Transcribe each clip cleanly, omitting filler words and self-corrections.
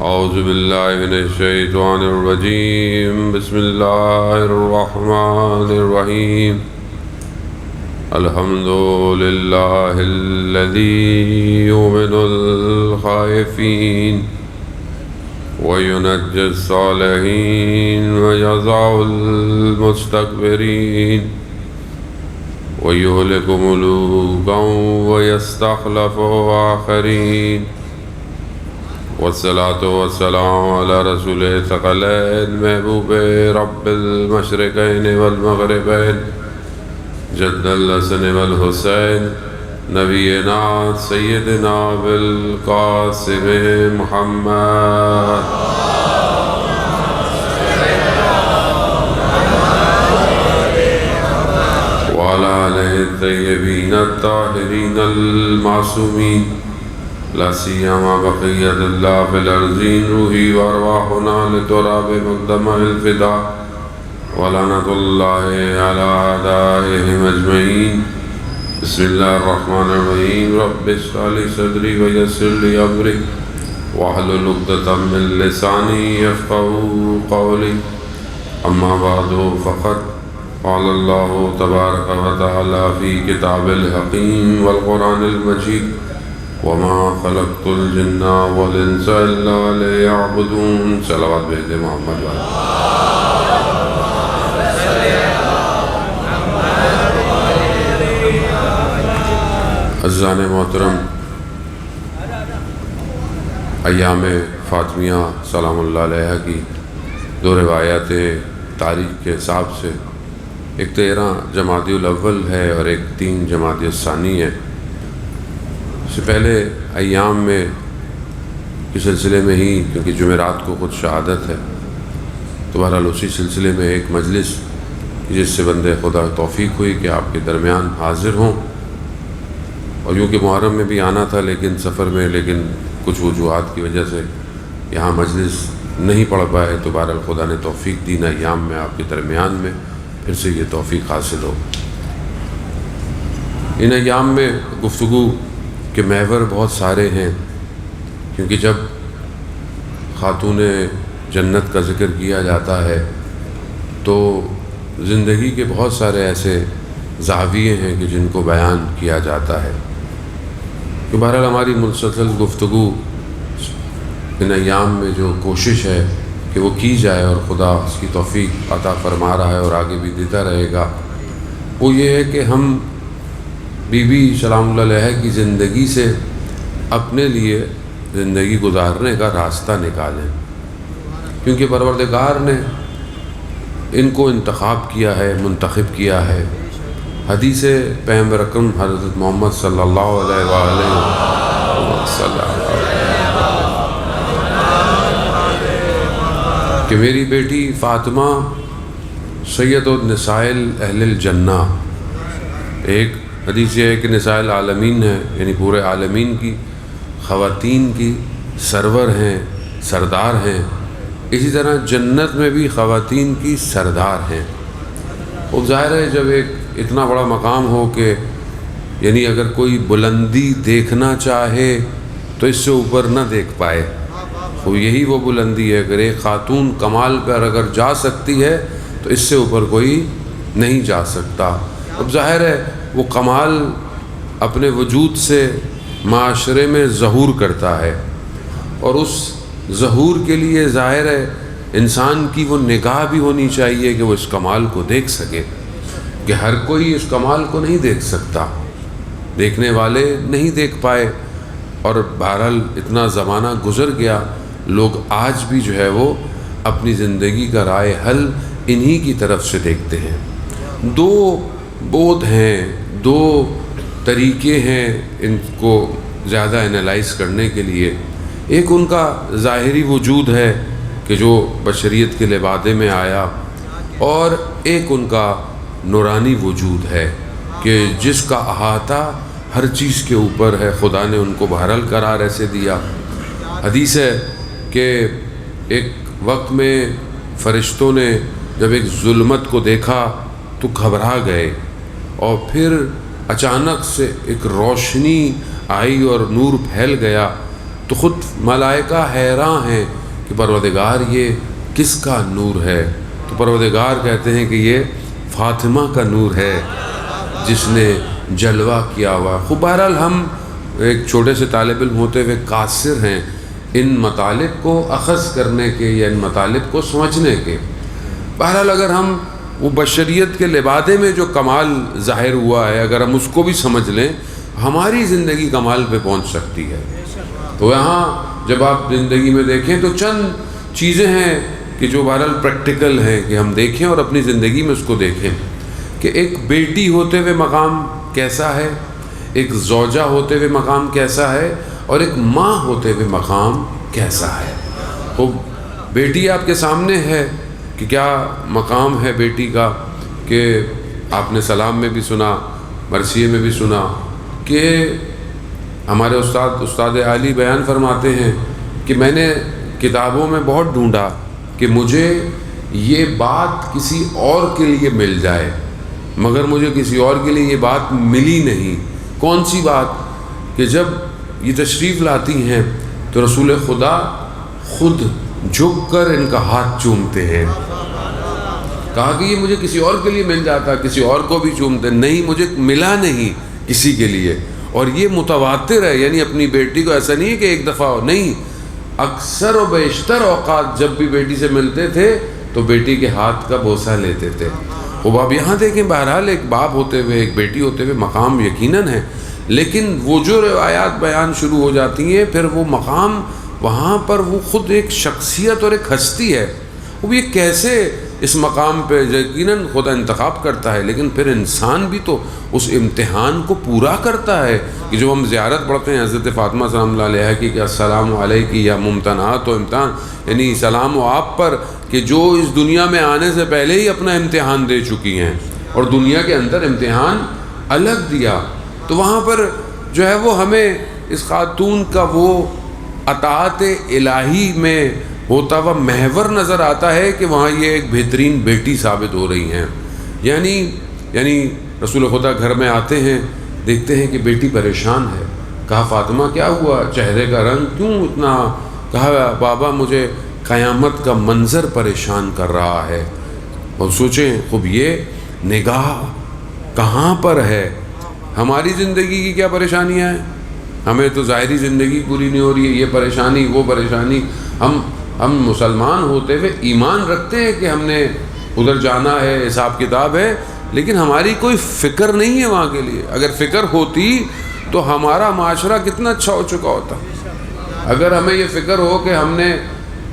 اعوذ باللہ من الشیطان الرجیم بسم اللہ الرحمن الرحیم الحمد للہ الذی یؤمن الخائفین وینجی الصالحین ویضع المستکبرین ویہلک ملوکا ویستخلف آخرین والصلاة والسلام على رسول ثقلین محبوب رب المشرقین والمغربین جد الحسن والحسین نبینا سیدنا بالقاسم محمد وعلى آلہ الطیبین الطاہرین المعصومین لا سیما بقیت اللہ فی الارضین روحی وارواحنا لتراب مقدمہ الفدا ولعنت اللہ علی اعدائہم اجمعین بسم اللہ الرحمن الرحیم رب اشرح لی صدری ویسر لی امری واحلل عقدۃ من لسانی یفقہوا قولی اما بعد فقد قال اللہ تبارک و تعالی فی کتاب الحکیم والقرآن المجید وما خلقت الجن والانس الا ليعبدون صلوات بھیج محمد والے عزیزان محترم، ایام فاطمیہ سلام اللہ علیہ کی دو روایات تاریخ کے حساب سے ایک 13 جمادی الاول ہے اور ایک 3 جمادی الثانی ہے۔ اس سے پہلے ایام میں کے سلسلے میں ہی، کیونکہ جمعرات کو خود شہادت ہے، تو بہرحال اسی سلسلے میں ایک مجلس جس سے بندے خدا توفیق ہوئی کہ آپ کے درمیان حاضر ہوں، اور یوں کہ محرم میں بھی آنا تھا لیکن سفر میں، لیکن کچھ وجوہات کی وجہ سے یہاں مجلس نہیں پڑھ پائے، تو بہرحال خدا نے توفیق دی نا ایام میں آپ کے درمیان میں پھر سے یہ توفیق حاصل ہو۔ ان ایام میں گفتگو کہ محور بہت سارے ہیں، کیونکہ جب خاتون جنت کا ذکر کیا جاتا ہے تو زندگی کے بہت سارے ایسے زاویے ہیں کہ جن کو بیان کیا جاتا ہے۔ کہ بہرحال ہماری مسلسل گفتگو ان ایام میں جو کوشش ہے کہ وہ کی جائے، اور خدا اس کی توفیق عطا فرما رہا ہے اور آگے بھی دیتا رہے گا، وہ یہ ہے کہ ہم بی بی سلام اللہ علیہ کی زندگی سے اپنے لیے زندگی گزارنے کا راستہ نکالیں، کیونکہ پروردگار نے ان کو انتخاب کیا ہے، منتخب کیا ہے۔ حدیث پیغمبر اکرم حضرت محمد صلی اللہ علیہ وآلہ وسلم کہ میری بیٹی فاطمہ سید النساء اہل الجنہ، ایک حدیث یہ ہے کہ نساء العالمین ہے، یعنی پورے عالمین کی خواتین کی سرور ہیں، سردار ہیں، اسی طرح جنت میں بھی خواتین کی سردار ہیں۔ وہ ظاہر ہے جب ایک اتنا بڑا مقام ہو کہ یعنی اگر کوئی بلندی دیکھنا چاہے تو اس سے اوپر نہ دیکھ پائے، تو یہی وہ بلندی ہے۔ اگر ایک خاتون کمال پر اگر جا سکتی ہے تو اس سے اوپر کوئی نہیں جا سکتا۔ اب ظاہر ہے وہ کمال اپنے وجود سے معاشرے میں ظہور کرتا ہے، اور اس ظہور کے لیے ظاہر ہے انسان کی وہ نگاہ بھی ہونی چاہیے کہ وہ اس کمال کو دیکھ سکے، کہ ہر کوئی اس کمال کو نہیں دیکھ سکتا، دیکھنے والے نہیں دیکھ پائے، اور بہرحال اتنا زمانہ گزر گیا، لوگ آج بھی جو ہے وہ اپنی زندگی کا رائے حل انہی کی طرف سے دیکھتے ہیں۔ دو بود ہیں، دو طریقے ہیں ان کو زیادہ انالائز کرنے کے لیے۔ ایک ان کا ظاہری وجود ہے کہ جو بشریت کے لبادے میں آیا، اور ایک ان کا نورانی وجود ہے کہ جس کا احاطہ ہر چیز کے اوپر ہے۔ خدا نے ان کو بہرحال قرار ایسے دیا۔ حدیث ہے کہ ایک وقت میں فرشتوں نے جب ایک ظلمت کو دیکھا تو گھبرا گئے، اور پھر اچانک سے ایک روشنی آئی اور نور پھیل گیا، تو خود ملائکہ حیران ہیں کہ پروردگار یہ کس کا نور ہے؟ تو پروردگار کہتے ہیں کہ یہ فاطمہ کا نور ہے جس نے جلوہ کیا ہوا۔ خوب بہرحال ہم ایک چھوٹے سے طالب علم ہوتے ہوئے قاصر ہیں ان مطالب کو اخذ کرنے کے یا ان مطالب کو سمجھنے کے۔ بہرحال اگر ہم وہ بشریت کے لبادے میں جو کمال ظاہر ہوا ہے اگر ہم اس کو بھی سمجھ لیں، ہماری زندگی کمال پہ پہنچ سکتی ہے۔ تو یہاں جب آپ زندگی میں دیکھیں تو چند چیزیں ہیں کہ جو بہرحال پریکٹیکل ہیں کہ ہم دیکھیں اور اپنی زندگی میں اس کو دیکھیں کہ ایک بیٹی ہوتے ہوئے مقام کیسا ہے، ایک زوجہ ہوتے ہوئے مقام کیسا ہے، اور ایک ماں ہوتے ہوئے مقام کیسا ہے۔ تو بیٹی آپ کے سامنے ہے کہ کیا مقام ہے بیٹی کا، کہ آپ نے سلام میں بھی سنا، مرثیے میں بھی سنا کہ ہمارے استاد عالی بیان فرماتے ہیں کہ میں نے کتابوں میں بہت ڈھونڈا کہ مجھے یہ بات کسی اور کے لیے مل جائے، مگر مجھے کسی اور کے لیے یہ بات ملی نہیں۔ کون سی بات؟ کہ جب یہ تشریف لاتی ہیں تو رسول خدا خود جھک کر ان کا ہاتھ چومتے ہیں۔ کہا کہ یہ مجھے کسی اور کے لیے مل جاتا، کسی اور کو بھی چومتے، نہیں مجھے ملا نہیں کسی کے لیے۔ اور یہ متواتر ہے، یعنی اپنی بیٹی کو ایسا نہیں ہے کہ ایک دفعہ ہو، نہیں، اکثر و بیشتر اوقات جب بھی بیٹی سے ملتے تھے تو بیٹی کے ہاتھ کا بوسہ لیتے تھے۔ وہ اب یہاں دیکھیں بہرحال ایک باپ ہوتے ہوئے ایک بیٹی ہوتے ہوئے مقام یقیناً ہے، لیکن وہ جو روایات بیان شروع ہو جاتی ہیں پھر وہ مقام وہاں پر وہ خود ایک شخصیت اور ایک ہستی ہے۔ وہ یہ کیسے اس مقام پہ یقیناً خدا انتخاب کرتا ہے، لیکن پھر انسان بھی تو اس امتحان کو پورا کرتا ہے کہ جو ہم زیارت پڑھتے ہیں حضرت فاطمہ سلام اللہ علیہ کی کہ السلام علیکی یا ممتنعات و امتحان، یعنی سلام و آپ پر کہ جو اس دنیا میں آنے سے پہلے ہی اپنا امتحان دے چکی ہیں اور دنیا کے اندر امتحان الگ دیا۔ تو وہاں پر جو ہے وہ ہمیں اس خاتون کا وہ اطاعت الہی میں ہوتا ہوا محور نظر آتا ہے کہ وہاں یہ ایک بہترین بیٹی ثابت ہو رہی ہیں۔ یعنی رسول خدا گھر میں آتے ہیں، دیکھتے ہیں کہ بیٹی پریشان ہے۔ کہا فاطمہ کیا ہوا، چہرے کا رنگ کیوں اتنا؟ کہا بابا مجھے قیامت کا منظر پریشان کر رہا ہے۔ اور سوچیں خوب یہ نگاہ کہاں پر ہے؟ ہماری زندگی کی کیا پریشانیاں ہیں؟ ہمیں تو ظاہری زندگی پوری نہیں ہو رہی ہے، یہ پریشانی وہ پریشانی۔ ہم مسلمان ہوتے ہوئے ایمان رکھتے ہیں کہ ہم نے ادھر جانا ہے، حساب کتاب ہے، لیکن ہماری کوئی فکر نہیں ہے وہاں کے لیے۔ اگر فکر ہوتی تو ہمارا معاشرہ کتنا اچھا ہو چکا ہوتا۔ اگر ہمیں یہ فکر ہو کہ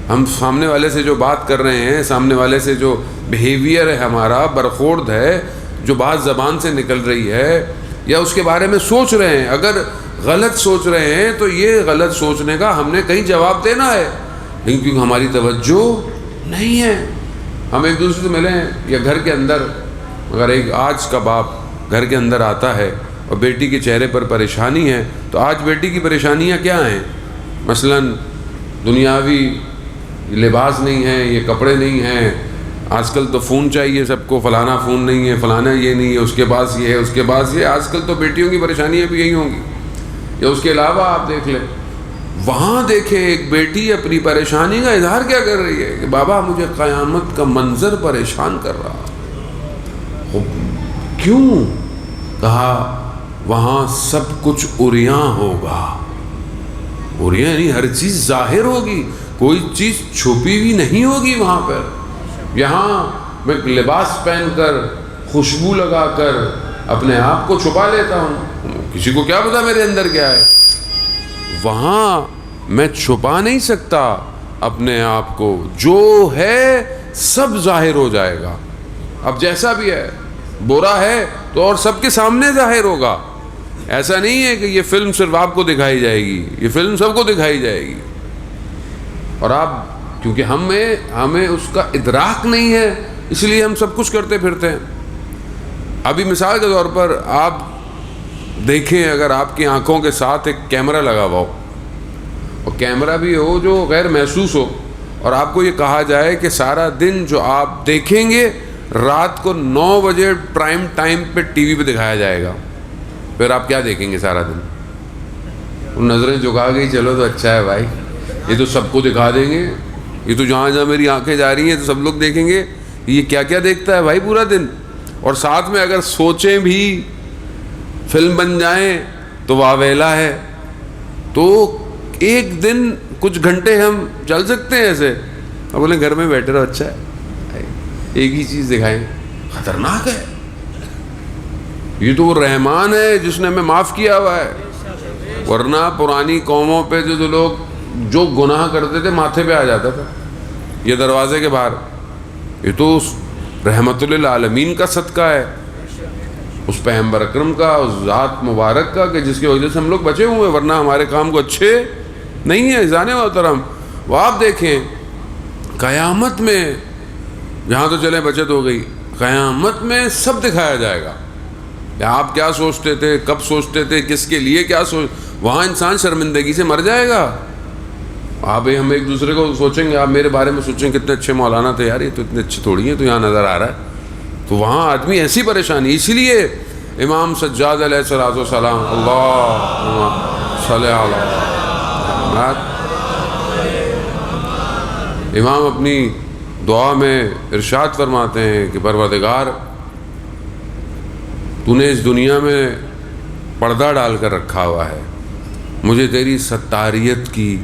ہم سامنے والے سے جو بات کر رہے ہیں، سامنے والے سے جو بیہیویئر ہے ہمارا، برخورد ہے، جو بات زبان سے نکل رہی ہے یا اس کے بارے میں سوچ رہے ہیں، اگر غلط سوچ رہے ہیں تو یہ غلط سوچنے کا ہم نے کہیں جواب دینا ہے، لیکن کیونکہ ہماری توجہ نہیں ہے۔ ہم ایک دوسرے سے ملیں یا گھر کے اندر، اگر ایک آج کا باپ گھر کے اندر آتا ہے اور بیٹی کے چہرے پر پریشانی ہے تو آج بیٹی کی پریشانیاں کیا ہیں؟ مثلا دنیاوی لباس نہیں ہے، یہ کپڑے نہیں ہیں، آج کل تو فون چاہیے سب کو، فلانا فون نہیں ہے، فلانا یہ نہیں ہے، اس کے پاس یہ ہے، اس کے پاس یہ۔ آج کل تو بیٹیوں کی پریشانیاں بھی یہی ہوں گی۔ یا اس کے علاوہ آپ دیکھ لیں، وہاں دیکھیں ایک بیٹی اپنی پریشانی کا اظہار کیا کر رہی ہے کہ بابا مجھے قیامت کا منظر پریشان کر رہا۔ کیوں؟ کہا وہاں سب کچھ عریاں ہوگا۔ عریاں یعنی ہر چیز ظاہر ہوگی، کوئی چیز چھپی ہوئی نہیں ہوگی وہاں پر۔ یہاں میں لباس پہن کر، خوشبو لگا کر اپنے آپ کو چھپا لیتا ہوں، کسی کو کیا پتا میرے اندر کیا ہے۔ وہاں میں چھپا نہیں سکتا اپنے آپ کو، جو ہے سب ظاہر ہو جائے گا۔ اب جیسا بھی ہے، برا ہے تو اور سب کے سامنے ظاہر ہوگا۔ ایسا نہیں ہے کہ یہ فلم صرف آپ کو دکھائی جائے گی، یہ فلم سب کو دکھائی جائے گی۔ اور آپ کیونکہ ہمیں اس کا ادراک نہیں ہے، اس لیے ہم سب کچھ کرتے پھرتے ہیں۔ ابھی مثال کے طور پر آپ دیکھیں، اگر آپ کی آنکھوں کے ساتھ ایک کیمرہ لگا ہوا ہو، اور کیمرہ بھی ہو جو غیر محسوس ہو، اور آپ کو یہ کہا جائے کہ سارا دن جو آپ دیکھیں گے رات کو 9 بجے پرائم ٹائم پہ ٹی وی پہ دکھایا جائے گا، پھر آپ کیا دیکھیں گے سارا دن؟ نظریں جھکا گئی، چلو تو اچھا ہے بھائی، یہ تو سب کو دکھا دیں گے، یہ تو جہاں جہاں میری آنکھیں جا رہی ہیں تو سب لوگ دیکھیں گے یہ کیا کیا دیکھتا ہے بھائی پورا دن. اور ساتھ میں اگر سوچیں بھی فلم بن جائیں تو واویلا ہے. تو ایک دن کچھ گھنٹے ہم چل سکتے ہیں ایسے، اب بولیں گھر میں بیٹھے رہو، اچھا ہے ایک ہی چیز دکھائیں. خطرناک ہے. یہ تو وہ رحمان ہے جس نے ہمیں معاف کیا ہوا ہے، ورنہ پرانی قوموں پہ جو لوگ جو گناہ کرتے تھے ماتھے پہ آ جاتا تھا، یہ دروازے کے باہر. یہ تو رحمت للعالمین کا صدقہ ہے، اس پیغمبر اکرم کا، اس ذات مبارک کا، کہ جس کی وجہ سے ہم لوگ بچے ہوئے، ورنہ ہمارے کام کو اچھے نہیں ہیں. عزیزان محترم، وہ آپ دیکھیں قیامت میں، یہاں تو چلیں بچت ہو گئی، قیامت میں سب دکھایا جائے گا کہ آپ کیا سوچتے تھے، کب سوچتے تھے، کس کے لیے کیا وہاں انسان شرمندگی سے مر جائے گا. آپ ہم ایک دوسرے کو سوچیں گے، آپ میرے بارے میں سوچیں کتنے اچھے مولانا تھے، یار یہ تو اتنے اچھے تھوڑی ہیں، تو یہاں نظر آ رہا ہے. تو وہاں آدمی ایسی پریشانی. اسی لیے امام سجاد علیہ السلام، اللہم صلی علی محمد، امام اپنی دعا میں ارشاد فرماتے ہیں کہ پروردگار تو نے اس دنیا میں پردہ ڈال کر رکھا ہوا ہے، مجھے تیری ستاریت کی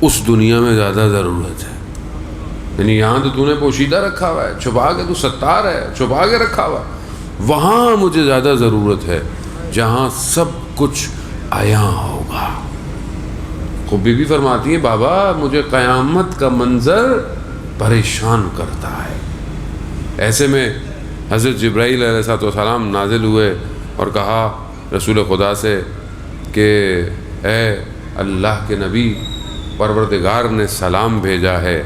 اس دنیا میں زیادہ ضرورت ہے. یعنی یہاں تو نے پوشیدہ رکھا ہوا ہے، چھپا کے تو ستار ہے، چھپا کے رکھا ہوا ہے، وہاں مجھے زیادہ ضرورت ہے جہاں سب کچھ عیاں ہوگا. خود بی بی فرماتی ہیں بابا مجھے قیامت کا منظر پریشان کرتا ہے. ایسے میں حضرت جبرائیل علیہ السلام نازل ہوئے اور کہا رسول خدا سے کہ اے اللہ کے نبی، پروردگار نے سلام بھیجا ہے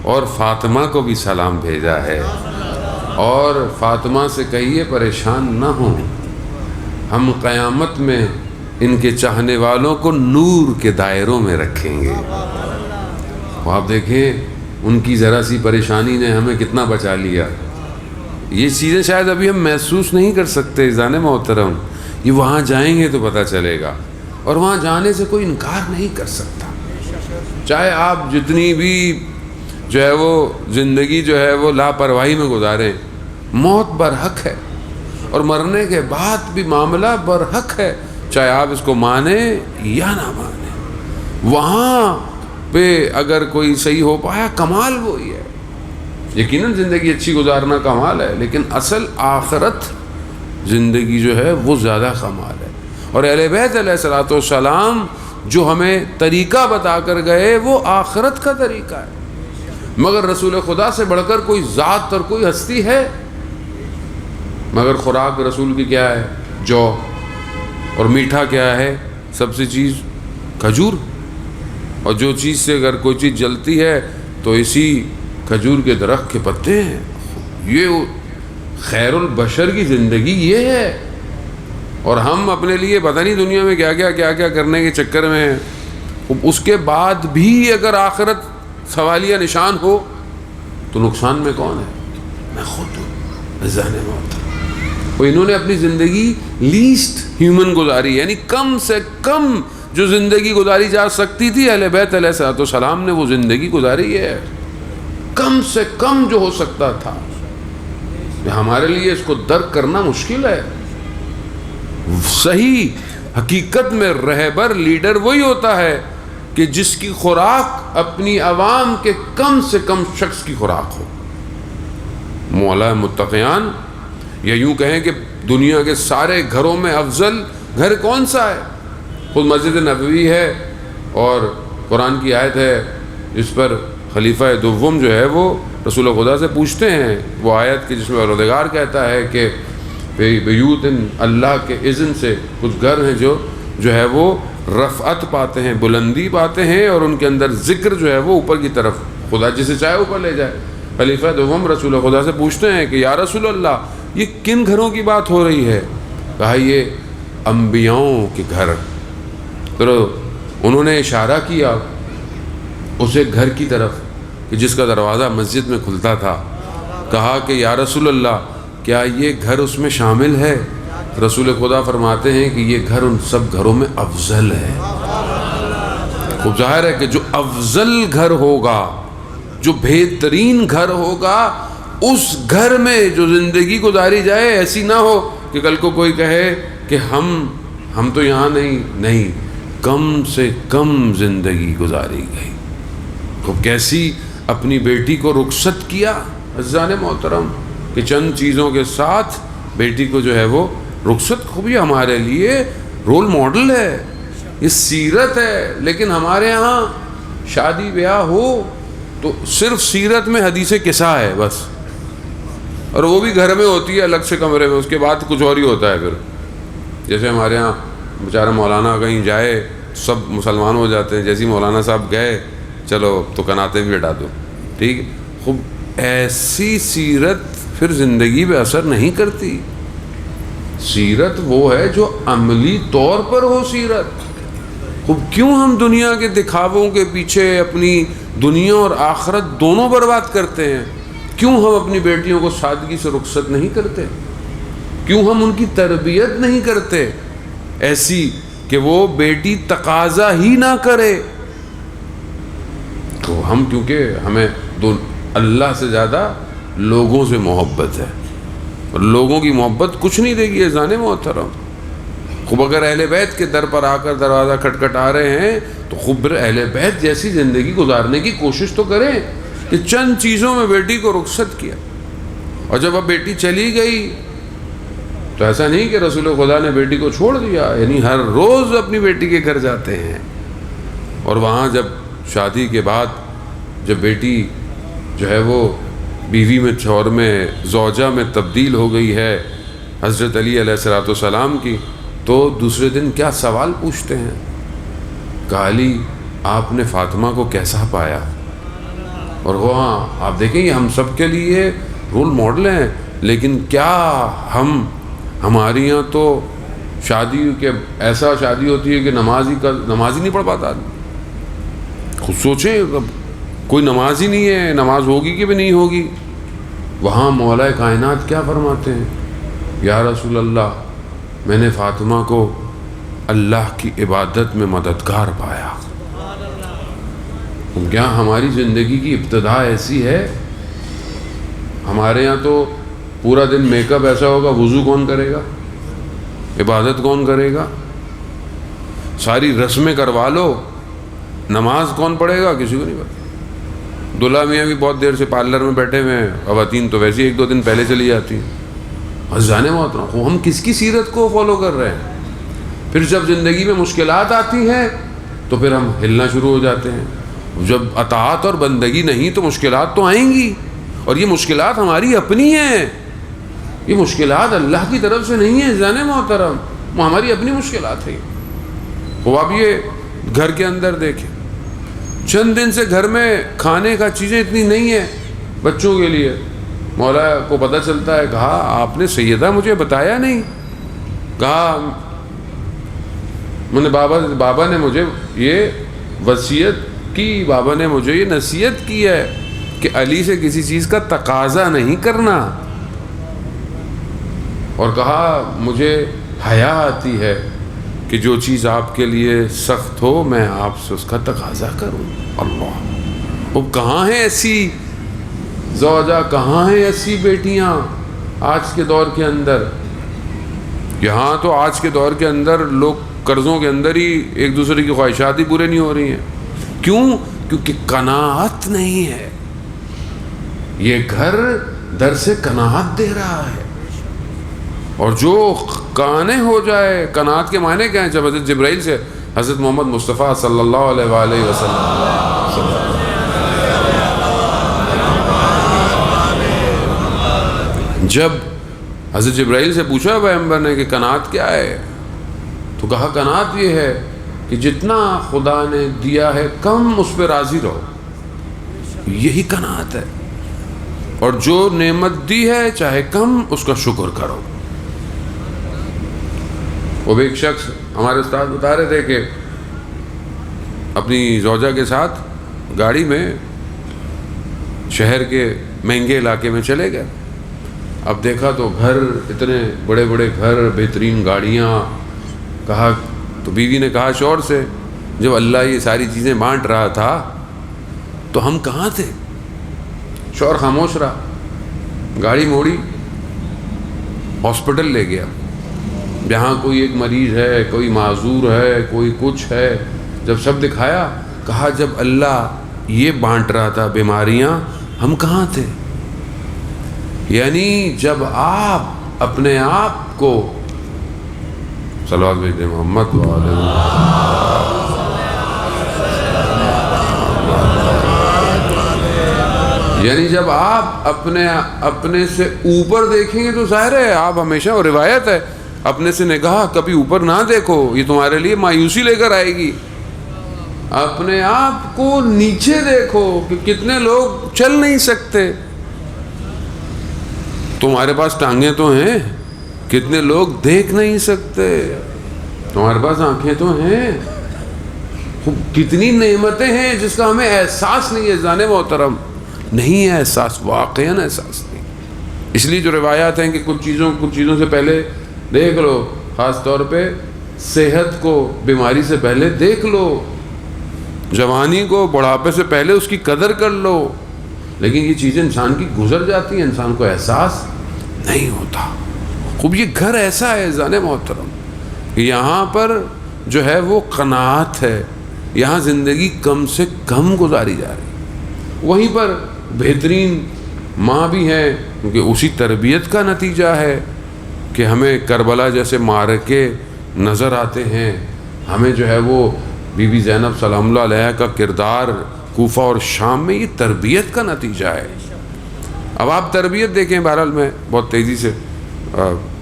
اور فاطمہ کو بھی سلام بھیجا ہے، اور فاطمہ سے کہیے پریشان نہ ہوں، ہم قیامت میں ان کے چاہنے والوں کو نور کے دائروں میں رکھیں گے. وہ آپ دیکھیں ان کی ذرا سی پریشانی نے ہمیں کتنا بچا لیا. یہ چیزیں شاید ابھی ہم محسوس نہیں کر سکتے عزیزان محترم، یہ وہاں جائیں گے تو پتہ چلے گا. اور وہاں جانے سے کوئی انکار نہیں کر سکتا، چاہے آپ جتنی بھی جو ہے وہ زندگی جو ہے وہ لاپرواہی میں گزاریں، موت برحق ہے اور مرنے کے بعد بھی معاملہ برحق ہے، چاہے آپ اس کو مانیں یا نہ مانیں. وہاں پہ اگر کوئی صحیح ہو پایا کمال وہی ہے. یقیناً زندگی اچھی گزارنا کمال ہے، لیکن اصل آخرت زندگی جو ہے وہ زیادہ کمال ہے. اور اہل بیت علیہ السلام جو ہمیں طریقہ بتا کر گئے وہ آخرت کا طریقہ ہے. مگر رسول خدا سے بڑھ کر کوئی ذات اور کوئی ہستی ہے؟ مگر خوراک رسول کی کیا ہے؟ جو. اور میٹھا کیا ہے؟ سب سے چیز کھجور. اور جو چیز سے اگر کوئی چیز جلتی ہے تو اسی کھجور کے درخت کے پتے ہیں. یہ خیر البشر کی زندگی یہ ہے. اور ہم اپنے لیے پتہ نہیں دنیا میں کیا کیا کرنے کے چکر میں ہیں. اس کے بعد بھی اگر آخرت سوالیہ نشان ہو تو نقصان میں کون ہے؟ میں خود ہوں. ذہن محترم، وہ انہوں نے اپنی زندگی لیسٹ ہیومن گزاری، یعنی کم سے کم جو زندگی گزاری جا سکتی تھی اہل بیت علیہ السلام نے وہ زندگی گزاری ہے، کم سے کم جو ہو سکتا تھا. ہمارے لیے اس کو درک کرنا مشکل ہے. صحیح حقیقت میں رہبر لیڈر وہی ہوتا ہے کہ جس کی خوراک اپنی عوام کے کم سے کم شخص کی خوراک ہو. مولا متقیان، یا یوں کہیں کہ دنیا کے سارے گھروں میں افضل گھر کون سا ہے؟ خود مسجد نبوی ہے، اور قرآن کی آیت ہے جس پر خلیفہ دوم جو ہے وہ رسول خدا سے پوچھتے ہیں، وہ آیت کی جس میں پروردگار کہتا ہے کہ بیوت اللہ کے اذن سے کچھ گھر ہیں جو ہے وہ رفعت پاتے ہیں، بلندی پاتے ہیں، اور ان کے اندر ذکر جو ہے وہ اوپر کی طرف، خدا جسے چاہے اوپر لے جائے. خلیفہ دوم رسول خدا سے پوچھتے ہیں کہ یا رسول اللہ یہ کن گھروں کی بات ہو رہی ہے؟ کہا یہ انبیاؤں کے گھر. تو انہوں نے اشارہ کیا اس ایک گھر کی طرف کہ جس کا دروازہ مسجد میں کھلتا تھا. کہا کہ یا رسول اللہ کیا یہ گھر اس میں شامل ہے؟ رسول خدا فرماتے ہیں کہ یہ گھر ان سب گھروں میں افضل ہے۔ خوب ظاہر ہے کہ جو افضل گھر ہوگا، جو بہترین گھر ہوگا، اس گھر میں جو زندگی گزاری جائے ایسی نہ ہو کہ کل کو کوئی کہے کہ ہم تو یہاں نہیں، کم سے کم زندگی گزاری گئی۔ خوب کیسی اپنی بیٹی کو رخصت کیا عزیزان محترم کہ چند چیزوں کے ساتھ بیٹی کو جو ہے وہ رخصت۔ خوب یہ ہمارے لیے رول ماڈل ہے، یہ سیرت ہے۔ لیکن ہمارے ہاں شادی بیاہ ہو تو صرف سیرت میں حدیث قصہ ہے بس، اور وہ بھی گھر میں ہوتی ہے الگ سے کمرے میں، اس کے بعد کچھ اور ہی ہوتا ہے پھر۔ جیسے ہمارے ہاں بیچارہ مولانا کہیں جائے سب مسلمان ہو جاتے ہیں، جیسے مولانا صاحب گئے چلو تو کناتے بھی ہٹا دو، ٹھیک ہے۔ خوب ایسی سیرت پھر زندگی پہ اثر نہیں کرتی۔ سیرت وہ ہے جو عملی طور پر ہو سیرت۔ خوب کیوں ہم دنیا کے دکھاووں کے پیچھے اپنی دنیا اور آخرت دونوں برباد کرتے ہیں؟ کیوں ہم اپنی بیٹیوں کو سادگی سے رخصت نہیں کرتے؟ کیوں ہم ان کی تربیت نہیں کرتے ایسی کہ وہ بیٹی تقاضا ہی نہ کرے؟ تو ہم کیونکہ ہمیں اللہ سے زیادہ لوگوں سے محبت ہے، اور لوگوں کی محبت کچھ نہیں دے گی عزیزان محترم۔ خوب اگر اہل بیت کے در پر آ کر دروازہ کھٹکھٹا رہے ہیں تو خوب اہل بیت جیسی زندگی گزارنے کی کوشش تو کریں کہ چند چیزوں میں بیٹی کو رخصت کیا۔ اور جب اب بیٹی چلی گئی تو ایسا نہیں کہ رسول خدا نے بیٹی کو چھوڑ دیا، یعنی ہر روز اپنی بیٹی کے گھر جاتے ہیں، اور وہاں جب شادی کے بعد جب بیٹی جو ہے وہ بیوی میں شوہر میں زوجہ میں تبدیل ہو گئی ہے حضرت علی علیہ السلام کی، تو دوسرے دن کیا سوال پوچھتے ہیں کہ علی آپ نے فاطمہ کو کیسا پایا؟ اور وہاں آپ دیکھیں یہ ہم سب کے لیے رول ماڈل ہیں، لیکن کیا ہماری یہاں تو شادی کے ایسا شادی ہوتی ہے کہ نماز ہی نہیں پڑھ پاتا آدمی۔ خود سوچیں کوئی نماز ہی نہیں ہے، نماز ہوگی کہ بھی نہیں ہوگی۔ وہاں مولا کائنات کیا فرماتے ہیں؟ یا رسول اللہ میں نے فاطمہ کو اللہ کی عبادت میں مددگار پایا۔ کیا ہماری زندگی کی ابتدا ایسی ہے؟ ہمارے یہاں تو پورا دن میک اپ ایسا ہوگا، وضو کون کرے گا؟ عبادت کون کرے گا؟ ساری رسمیں کروا لو، نماز کون پڑھے گا؟ کسی کو نہیں پتا۔ دلہا میاں بھی بہت دیر سے پارلر میں بیٹھے ہوئے ہیں، خواتین تو ویسے ایک دو دن پہلے چلی جاتی ہیں۔ عزیزان محترم ہم کس کی سیرت کو فالو کر رہے ہیں؟ پھر جب زندگی میں مشکلات آتی ہیں تو پھر ہم ہلنا شروع ہو جاتے ہیں۔ جب اطاعت اور بندگی نہیں تو مشکلات تو آئیں گی، اور یہ مشکلات ہماری اپنی ہیں، یہ مشکلات اللہ کی طرف سے نہیں ہیں عزیزان محترم، وہ ہماری اپنی مشکلات ہیں۔ وہ آپ یہ گھر کے اندر دیکھیں، چند دن سے گھر میں کھانے کا چیزیں اتنی نہیں ہیں بچوں کے لیے، مولا کو پتہ چلتا ہے، کہا آپ نے سیدہ مجھے بتایا نہیں، کہا میں نے بابا نے مجھے یہ وصیت کی، بابا نے مجھے یہ نصیحت کی ہے کہ علی سے کسی چیز کا تقاضا نہیں کرنا، اور کہا مجھے حیا آتی ہے کہ جو چیز آپ کے لیے سخت ہو میں آپ سے اس کا تقاضا کروں۔ اللہ، وہ کہاں ہیں ایسی زوجہ، کہاں ہیں ایسی بیٹیاں آج کے دور کے اندر؟ یہاں تو آج کے دور کے اندر لوگ قرضوں کے اندر ہی ایک دوسرے کی خواہشات ہی پورے نہیں ہو رہی ہیں۔ کیوں؟ کیونکہ قناعت نہیں ہے۔ یہ گھر در سے قناعت دے رہا ہے، اور جو قانے ہو جائے، قناعت کے معنی کیا ہیں؟ جب حضرت جبرائیل سے حضرت محمد مصطفیٰ صلی اللہ علیہ وآلہ وسلم جب حضرت جبرائیل سے پوچھا پیغمبر نے کہ قناعت کیا ہے، تو کہا قناعت یہ ہے کہ جتنا خدا نے دیا ہے کم اس پہ راضی رہو، یہی قناعت ہے، اور جو نعمت دی ہے چاہے کم اس کا شکر کرو۔ وہ بھی ایک شخص ہمارے استاد بتا رہے تھے کہ اپنی زوجہ کے ساتھ گاڑی میں شہر کے مہنگے علاقے میں چلے گئے، اب دیکھا تو گھر، اتنے بڑے بڑے گھر، بہترین گاڑیاں. کہا تو بیوی نے کہا شوہر سے، جب اللہ یہ ساری چیزیں بانٹ رہا تھا تو ہم کہاں تھے؟ شوہر خاموش رہا. گاڑی موڑی، ہاسپٹل لے گیا. جہاں کوئی ایک مریض ہے، کوئی معذور ہے، کوئی کچھ ہے، جب سب دکھایا، کہا جب اللہ یہ بانٹ رہا تھا بیماریاں، ہم کہاں تھے؟ یعنی جب آپ اپنے آپ کو صلوات بھیجیں محمد وعلیہ یعنی جب آپ اپنے سے اوپر دیکھیں گے تو ظاہر ہے آپ ہمیشہ، اور روایت ہے، اپنے سے نگاہ کبھی اوپر نہ دیکھو، یہ تمہارے لیے مایوسی لے کر آئے گی. اپنے آپ کو نیچے دیکھو کہ کتنے لوگ چل نہیں سکتے. تمہارے پاس ٹانگیں تو ہیں، کتنے لوگ دیکھ نہیں سکتے. تمہارے پاس آنکھیں تو ہیں، کتنی نعمتیں ہیں جس کا ہمیں احساس نہیں ہے. جانے محترم نہیں ہے احساس، واقعاً احساس نہیں. اس لیے جو روایات ہیں کہ کچھ چیزوں سے پہلے دیکھ لو، خاص طور پہ صحت کو بیماری سے پہلے دیکھ لو، جوانی کو بڑھاپے سے پہلے اس کی قدر کر لو. لیکن یہ چیزیں انسان کی گزر جاتی ہیں، انسان کو احساس نہیں ہوتا. خوب یہ گھر ایسا ہے جانے محترم کہ یہاں پر جو ہے وہ قناعت ہے، یہاں زندگی کم سے کم گزاری جا رہی. وہیں پر بہترین ماں بھی ہیں، کیونکہ اسی تربیت کا نتیجہ ہے کہ ہمیں کربلا جیسے معرکے نظر آتے ہیں. ہمیں جو ہے وہ بی بی زینب سلام اللہ علیہ کا کردار کوفہ اور شام میں، یہ تربیت کا نتیجہ ہے. اب آپ تربیت دیکھیں. بہرحال میں بہت تیزی سے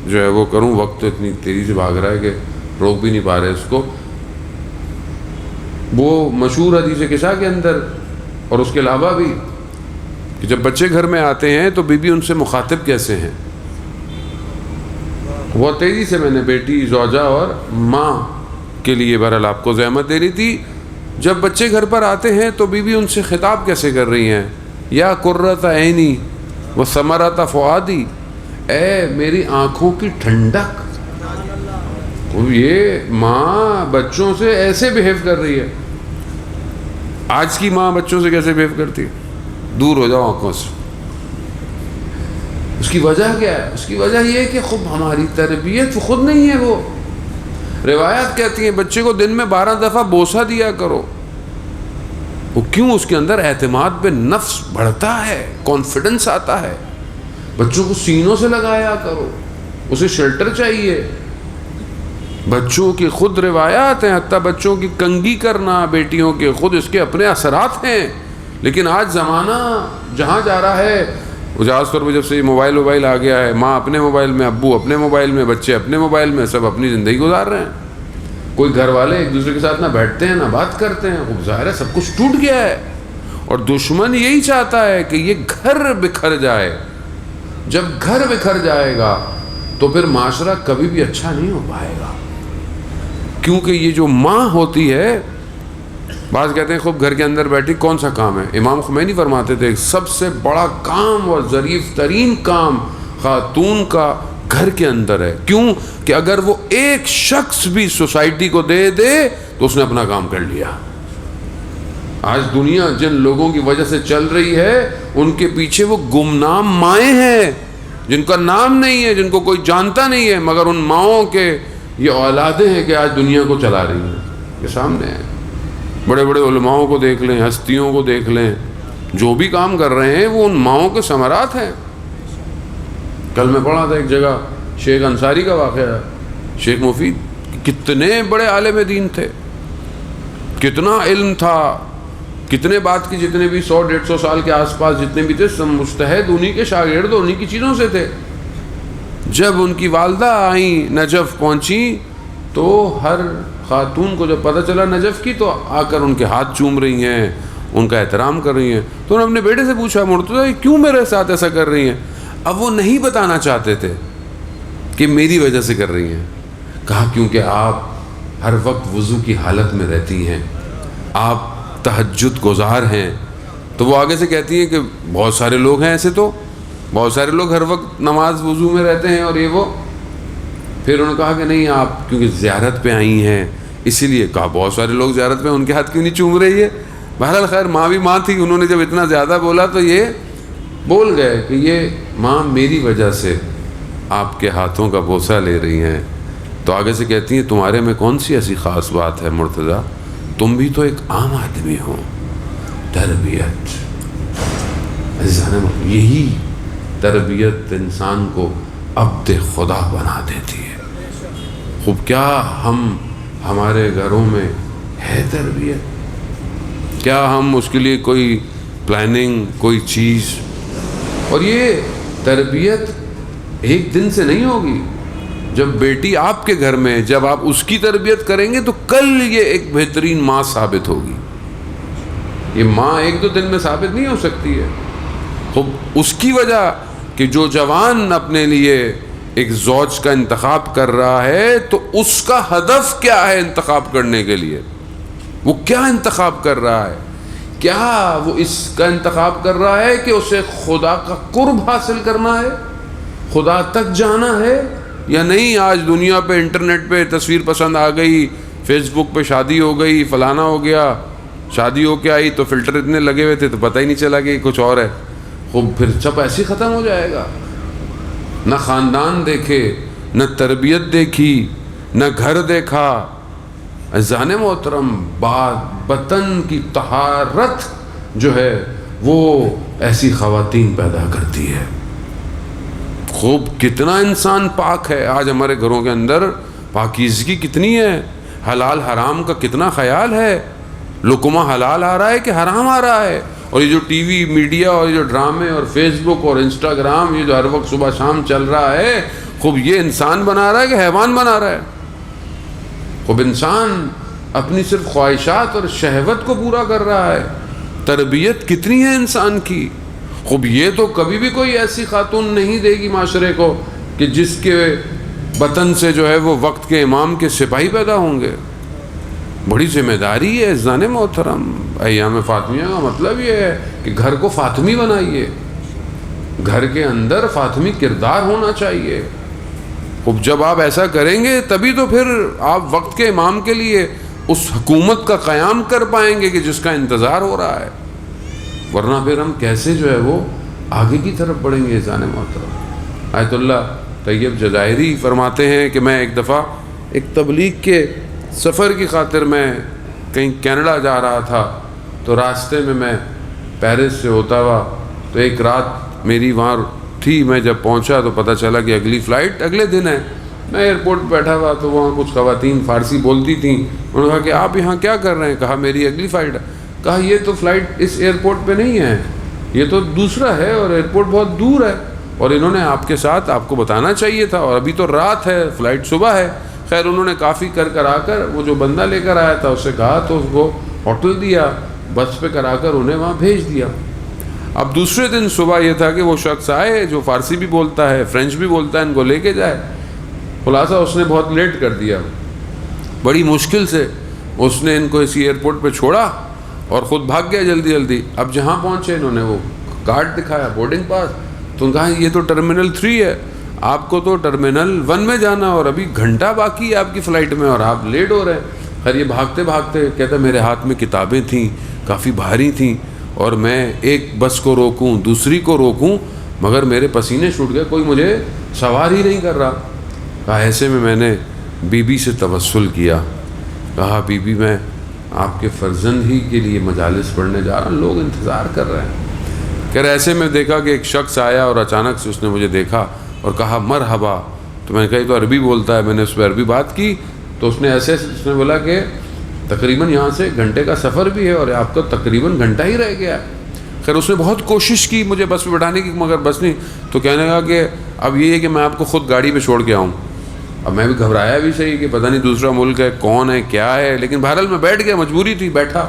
جو ہے وہ کروں، وقت تو اتنی تیزی سے بھاگ رہا ہے کہ روک بھی نہیں پا رہے اس کو. وہ مشہور حدیث قصہ کے اندر اور اس کے علاوہ بھی کہ جب بچے گھر میں آتے ہیں تو بیوی ان سے مخاطب کیسے ہیں. بہت تیزی سے میں نے بیٹی، زوجہ اور ماں کے لیے بہرحال آپ کو زحمت دے رہی تھی. جب بچے گھر پر آتے ہیں تو بیوی ان سے خطاب کیسے کر رہی ہیں؟ یا قرۃ عینی و ثمرۃ فؤادی، اے میری آنکھوں کی ٹھنڈک. یہ ماں بچوں سے ایسے بہیو کر رہی ہے. آج کی ماں بچوں سے کیسے بہیو کرتی ہے؟ دور ہو جاؤ آنکھوں سے. اس کی وجہ کیا ہے؟ اس کی وجہ یہ ہے کہ خود ہماری تربیت خود نہیں ہے. وہ روایات کہتی ہیں بچے کو دن میں 12 دفعہ بوسہ دیا کرو. وہ کیوں؟ اس کے اندر اعتماد پہ نفس بڑھتا ہے، کانفیڈنس آتا ہے. بچوں کو سینوں سے لگایا کرو، اسے شیلٹر چاہیے. بچوں کی خود روایات ہیں، حتیٰ بچوں کی کنگھی کرنا بیٹیوں کے خود اس کے اپنے اثرات ہیں. لیکن آج زمانہ جہاں جا رہا ہے، خاص طور پہ جب سے یہ موبائل آ گیا ہے، ماں اپنے موبائل میں، ابو اپنے موبائل میں، بچے اپنے موبائل میں، سب اپنی زندگی گزار رہے ہیں. کوئی گھر والے ایک دوسرے کے ساتھ نہ بیٹھتے ہیں نہ بات کرتے ہیں. خوب ظاہر ہے سب کچھ ٹوٹ گیا ہے. اور دشمن یہی چاہتا ہے کہ یہ گھر بکھر جائے. جب گھر بکھر جائے گا تو پھر معاشرہ کبھی بھی اچھا نہیں ہو پائے گا. کیونکہ یہ جو ماں ہوتی ہے، بعض کہتے ہیں خوب گھر کے اندر بیٹھی کون سا کام ہے؟ امام خمینی فرماتے تھے سب سے بڑا کام اور ظریف ترین کام خاتون کا گھر کے اندر ہے. کیوں؟ کہ اگر وہ ایک شخص بھی سوسائٹی کو دے تو اس نے اپنا کام کر لیا. آج دنیا جن لوگوں کی وجہ سے چل رہی ہے ان کے پیچھے وہ گمنام مائیں ہیں جن کا نام نہیں ہے، جن کو کوئی جانتا نہیں ہے، مگر ان ماؤں کے یہ اولادیں ہیں کہ آج دنیا کو چلا رہی ہیں. یہ سامنے ہے. بڑے بڑے علماؤں کو دیکھ لیں، ہستیوں کو دیکھ لیں، جو بھی کام کر رہے ہیں وہ ان ماؤں کے ثمرات ہیں. کل میں پڑھا تھا ایک جگہ شیخ انصاری کا واقعہ ہے. شیخ مفید کتنے بڑے عالم دین تھے، کتنا علم تھا، کتنے بات کی، جتنے بھی 100-150 سال کے آس پاس جتنے بھی تھے سب مجتہد انہی کے شاگرد انہی کی چیزوں سے تھے. جب ان کی والدہ آئیں، نجف پہنچیں، تو ہر خاتون کو جب پتہ چلا نجف کی تو آ کر ان کے ہاتھ چوم رہی ہیں، ان کا احترام کر رہی ہیں. تو انہوں نے اپنے بیٹے سے پوچھا مرتضیٰ کیوں میرے ساتھ ایسا کر رہی ہیں؟ اب وہ نہیں بتانا چاہتے تھے کہ میری وجہ سے کر رہی ہیں. کہا کیونکہ آپ ہر وقت وضو کی حالت میں رہتی ہیں، آپ تہجد گزار ہیں. تو وہ آگے سے کہتی ہیں کہ بہت سارے لوگ ہیں ایسے. تو بہت سارے لوگ ہر وقت نماز وضو میں رہتے ہیں اور یہ وہ. پھر انہوں نے کہا کہ نہیں آپ کیونکہ زیارت پہ آئی ہیں اسی لیے. کہا بہت سارے لوگ زیارت پہ ان کے ہاتھ کیوں نہیں چوم رہی ہے؟ بہرحال خیر ماں بھی ماں تھی, انہوں نے جب اتنا زیادہ بولا تو یہ بول گئے کہ یہ ماں میری وجہ سے آپ کے ہاتھوں کا بوسہ لے رہی ہیں. تو آگے سے کہتی ہیں تمہارے میں کون سی ایسی خاص بات ہے مرتضیٰ, تم بھی تو ایک عام آدمی ہو. تربیت, یہی تربیت انسان کو عبد خدا بنا دیتی ہے. خوب کیا ہمارے گھروں میں ہے تربیت؟ کیا ہم اس کے لیے کوئی پلاننگ, کوئی چیز؟ اور یہ تربیت ایک دن سے نہیں ہوگی. جب بیٹی آپ کے گھر میں, جب آپ اس کی تربیت کریں گے تو کل یہ ایک بہترین ماں ثابت ہوگی. یہ ماں ایک دو دن میں ثابت نہیں ہو سکتی ہے. خوب اس کی وجہ کہ جو جوان اپنے لیے ایک زوج کا انتخاب کر رہا ہے تو اس کا ہدف کیا ہے انتخاب کرنے کے لیے؟ وہ کیا انتخاب کر رہا ہے؟ کیا وہ اس کا انتخاب کر رہا ہے کہ اسے خدا کا قرب حاصل کرنا ہے, خدا تک جانا ہے, یا نہیں آج دنیا پہ انٹرنیٹ پہ تصویر پسند آ گئی, فیس بک پہ شادی ہو گئی, فلانا ہو گیا, شادی ہو کے آئی تو فلٹر اتنے لگے ہوئے تھے تو پتہ ہی نہیں چلا کہ کچھ اور ہے. خوب پھر سب ایسے ختم ہو جائے گا. نہ خاندان دیکھے, نہ تربیت دیکھی, نہ گھر دیکھا. عزیزان محترم, وطن کی طہارت جو ہے وہ ایسی خواتین پیدا کرتی ہے. خوب کتنا انسان پاک ہے آج ہمارے گھروں کے اندر, پاکیزگی کتنی ہے, حلال حرام کا کتنا خیال ہے, لقمہ حلال آ رہا ہے کہ حرام آ رہا ہے. اور یہ جو ٹی وی میڈیا اور یہ جو ڈرامے اور فیس بک اور انسٹاگرام یہ جو ہر وقت صبح شام چل رہا ہے, خوب یہ انسان بنا رہا ہے کہ حیوان بنا رہا ہے؟ خوب انسان اپنی صرف خواہشات اور شہوت کو پورا کر رہا ہے. تربیت کتنی ہے انسان کی. خوب یہ تو کبھی بھی کوئی ایسی خاتون نہیں دے گی معاشرے کو کہ جس کے وطن سے جو ہے وہ وقت کے امام کے سپاہی پیدا ہوں گے. بڑی ذمہ داری ہے عزیزان محترم. ایام فاطمیہ کا مطلب یہ ہے کہ گھر کو فاطمی بنائیے, گھر کے اندر فاطمی کردار ہونا چاہیے. خوب جب آپ ایسا کریں گے تبھی تو پھر آپ وقت کے امام کے لیے اس حکومت کا قیام کر پائیں گے کہ جس کا انتظار ہو رہا ہے. ورنہ پھر ہم کیسے جو ہے وہ آگے کی طرف بڑھیں گے عزیزان محترم. آیت اللہ طیب جزائری فرماتے ہیں کہ میں ایک دفعہ ایک تبلیغ کے سفر کی خاطر میں کہیں کینیڈا جا رہا تھا, تو راستے میں پیرس سے ہوتا ہوا تو ایک رات میری وہاں تھی. میں جب پہنچا تو پتہ چلا کہ اگلی فلائٹ اگلے دن ہے. میں ایئرپورٹ پہ بیٹھا ہوا تو وہاں کچھ خواتین فارسی بولتی تھیں. انہوں نے کہا کہ آپ یہاں کیا کر رہے ہیں؟ کہا میری اگلی فلائٹ ہے. کہا یہ تو فلائٹ اس ایئرپورٹ پہ نہیں ہے, یہ تو دوسرا ہے اور ایئرپورٹ بہت دور ہے, اور انہوں نے آپ کے ساتھ آپ کو بتانا چاہیے تھا, اور ابھی تو رات ہے, فلائٹ صبح ہے. خیر انہوں نے کافی کرا کر وہ جو بندہ لے کر آیا تھا اس سے کہا تو اس کو ہوٹل دیا, بس پہ کرا کر انہیں وہاں بھیج دیا. اب دوسرے دن صبح یہ تھا کہ وہ شخص آئے جو فارسی بھی بولتا ہے, فرینچ بھی بولتا ہے, ان کو لے کے جائے. خلاصہ اس نے بہت لیٹ کر دیا, بڑی مشکل سے اس نے ان کو اسی ایئرپورٹ پہ چھوڑا اور خود بھاگ گیا جلدی جلدی. اب جہاں پہنچے انہوں نے وہ کارڈ دکھایا, بورڈنگ پاس, تو کہا یہ تو ٹرمینل 3 ہے, آپ کو تو ٹرمینل 1 میں جانا, اور ابھی گھنٹہ باقی ہے آپ کی فلائٹ میں اور آپ لیٹ ہو رہے ہیں. خیر یہ بھاگتے بھاگتے کہتا میرے ہاتھ میں کتابیں تھیں, کافی بھاری تھیں, اور میں ایک بس کو روکوں دوسری کو روکوں مگر میرے پسینے چھوٹ گئے, کوئی مجھے سوار ہی نہیں کر رہا. کہا ایسے میں نے بی بی سے توسل کیا, کہا بی بی میں آپ کے فرزند ہی کے لیے مجالس پڑھنے جا رہا ہوں, لوگ انتظار کر رہے ہیں. کہ ایسے میں دیکھا کہ ایک شخص آیا اور اچانک سے اس نے مجھے دیکھا اور کہا مرحبا. تو میں نے کہا یہ تو عربی بولتا ہے. میں نے اس پہ عربی بات کی تو اس نے ایسے اس نے بولا کہ تقریباً یہاں سے گھنٹے کا سفر بھی ہے اور آپ کا تقریباً گھنٹہ ہی رہ گیا. خیر اس نے بہت کوشش کی مجھے بس پہ بٹھانے کی مگر بس نہیں. تو کہنے لگا کہ اب یہ ہے کہ میں آپ کو خود گاڑی پہ چھوڑ کے آؤں. اب میں بھی گھبرایا بھی صحیح کہ پتہ نہیں دوسرا ملک ہے, کون ہے, کیا ہے, لیکن بہرحال میں بیٹھ گیا, مجبوری تھی, بیٹھا.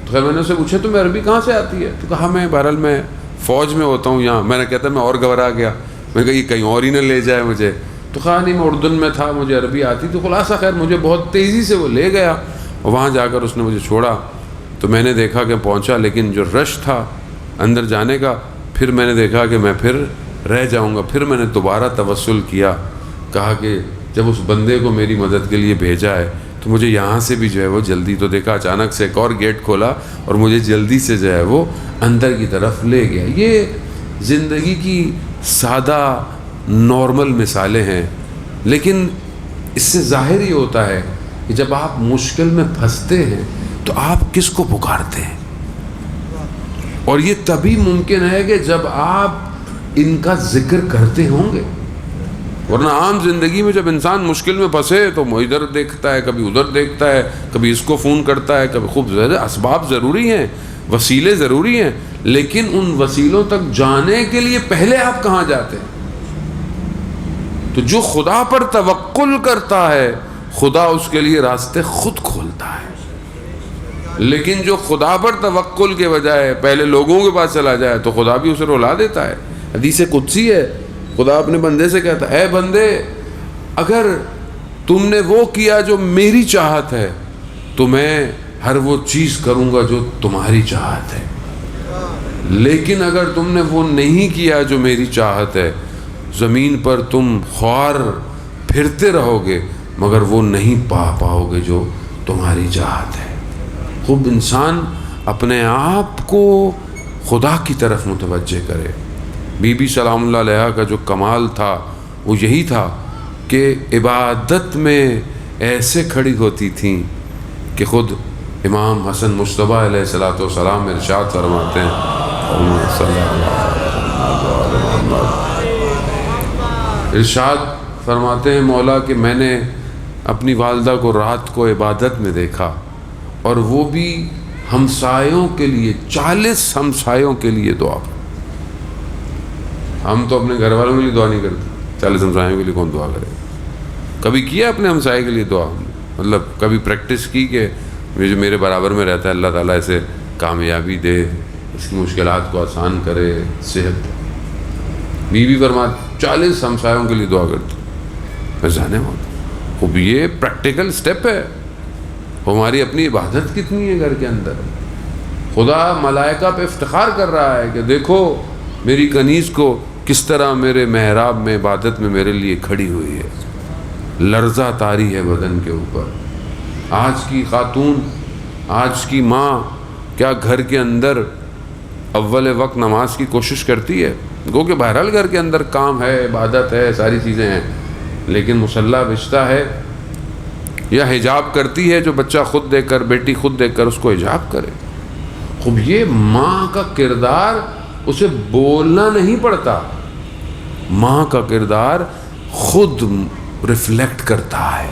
تو خیر میں نے اسے پوچھا تمہیں عربی کہاں سے آتی ہے؟ تو کہا میں بہرحال میں فوج میں ہوتا ہوں یہاں. میں نے کہتا میں اور گھبرا گیا, میں نے کہا یہ کہیں اور ہی نہ لے جائے مجھے. تو کہا نہیں میں اردن میں تھا, مجھے عربی آتی. تو خلاصہ خیر مجھے بہت تیزی سے وہ لے گیا اور وہاں جا کر اس نے مجھے چھوڑا. تو میں نے دیکھا کہ پہنچا, لیکن جو رش تھا اندر جانے کا, پھر میں نے دیکھا کہ میں پھر رہ جاؤں گا. پھر میں نے دوبارہ توسل کیا, کہا کہ جب اس بندے کو میری مدد کے لیے بھیجا ہے تو مجھے یہاں سے بھی جو ہے وہ جلدی, تو دیکھا اچانک سے ایک اور گیٹ کھولا اور مجھے جلدی سے جو ہے وہ اندر کی طرف لے گیا. یہ زندگی کی سادہ نارمل مثالیں ہیں, لیکن اس سے ظاہر یہ ہوتا ہے کہ جب آپ مشکل میں پھنستے ہیں تو آپ کس کو پکارتے ہیں, اور یہ تبھی ممکن ہے کہ جب آپ ان کا ذکر کرتے ہوں گے. ورنہ عام زندگی میں جب انسان مشکل میں پھنسے تو وہ ادھر دیکھتا ہے, کبھی ادھر دیکھتا ہے, کبھی اس کو فون کرتا ہے, کبھی خوب زیادہ اسباب ضروری ہیں, وسیلے ضروری ہیں, لیکن ان وسیلوں تک جانے کے لیے پہلے آپ کہاں جاتے ہیں؟ تو جو خدا پر توکل کرتا ہے خدا اس کے لیے راستے خود کھولتا ہے, لیکن جو خدا پر توکل کے بجائے پہلے لوگوں کے پاس چلا جائے تو خدا بھی اسے رلا دیتا ہے. حدیث قدسی ہے, خدا اپنے بندے سے کہتا ہے, اے بندے اگر تم نے وہ کیا جو میری چاہت ہے تو میں ہر وہ چیز کروں گا جو تمہاری چاہت ہے, لیکن اگر تم نے وہ نہیں کیا جو میری چاہت ہے, زمین پر تم خوار پھرتے رہو گے مگر وہ نہیں پاؤ گے جو تمہاری چاہت ہے. خوب انسان اپنے آپ کو خدا کی طرف متوجہ کرے. بی بی سلام اللہ علیہ کا جو کمال تھا وہ یہی تھا کہ عبادت میں ایسے کھڑی ہوتی تھیں کہ خود امام حسن مجتبیٰ علیہ الصلوۃ والسلام ارشاد فرماتے ہیں, ارشاد فرماتے ہیں مولا کہ میں نے اپنی والدہ کو رات کو عبادت میں دیکھا, اور وہ بھی ہمسایوں کے لیے 40 ہمسایوں کے لیے دعا. ہم تو اپنے گھر والوں کے لیے دعا نہیں کرتے, 40 ہمسایوں کے لیے کون دعا کرے؟ کبھی کیا اپنے ہمسائے کے لیے دعا؟ مطلب کبھی پریکٹس کی کہ یہ جو میرے برابر میں رہتا ہے اللہ تعالیٰ اسے کامیابی دے, اس کی مشکلات کو آسان کرے, صحت. بیوی فرماتی 40 ہمسایوں کے لیے دعا کرتی. میں جانے ہوتا خوب یہ پریکٹیکل سٹیپ ہے. ہماری اپنی عبادت کتنی ہے گھر کے اندر. خدا ملائکہ پہ افتخار کر رہا ہے کہ دیکھو میری کنیز کو کس طرح میرے محراب میں عبادت میں میرے لیے کھڑی ہوئی ہے, لرزہ طاری ہے بدن کے اوپر. آج کی خاتون, آج کی ماں کیا گھر کے اندر اول وقت نماز کی کوشش کرتی ہے؟ گو کہ بہرحال گھر کے اندر کام ہے, عبادت ہے, ساری چیزیں ہیں, لیکن مصلی بچتا ہے یا حجاب کرتی ہے جو بچہ خود دے کر, بیٹی خود دے کر اس کو حجاب کرے. خوب یہ ماں کا کردار اسے بولنا نہیں پڑتا, ماں کا کردار خود ریفلیکٹ کرتا ہے.